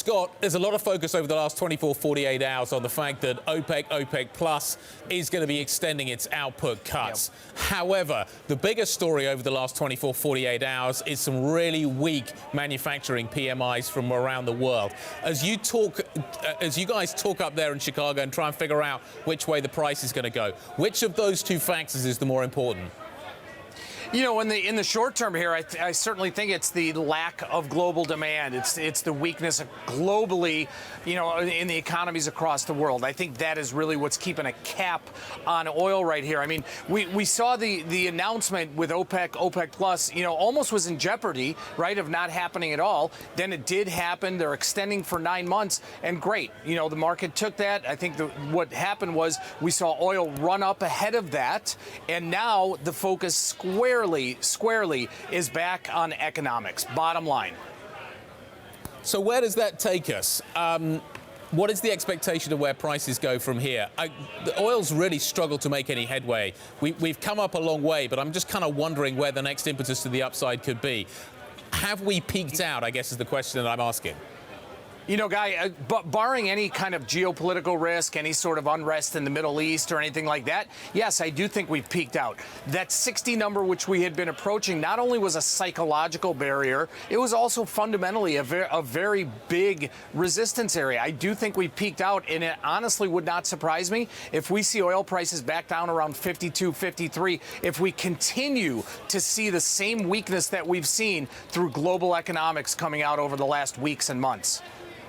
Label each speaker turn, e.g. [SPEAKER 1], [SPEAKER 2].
[SPEAKER 1] Scott, there's a lot of focus over the last 24, 48 hours on the fact that OPEC Plus is going to be extending its output cuts. Yep. However, the biggest story over the last 24, 48 hours is some really weak manufacturing PMIs from around the world. As you guys talk up there in Chicago and try and figure out which way the price is going to go, which of those two factors is the more important?
[SPEAKER 2] You know, in the short term here, I certainly think it's the lack of global demand. It's the weakness globally, you know, in the economies across the world. I think that is really what's keeping a cap on oil right here. I mean, we saw the announcement with OPEC Plus, you know, almost was in jeopardy, right, of not happening at all. Then it did happen. They're extending for 9 months, and great. You know, the market took that. I think what happened was we saw oil run up ahead of that, and now the focus squarely is back on economics, bottom line.
[SPEAKER 1] So where does that take us? What is the expectation of where prices go from here? The oil's really struggled to make any headway. We've come up a long way, but I'm just kind of wondering where the next impetus to the upside could be. Have we peaked out, I guess, is the question that I'm asking.
[SPEAKER 2] You know, Guy, barring any kind of geopolitical risk, any sort of unrest in the Middle East or anything like that, yes, I do think we've peaked out. That 60 number, which we had been approaching, not only was a psychological barrier, it was also fundamentally a very big resistance area. I do think we peaked out, and it honestly would not surprise me if we see oil prices back down around 52, 53, if we continue to see the same weakness that we've seen through global economics coming out over the last weeks and months.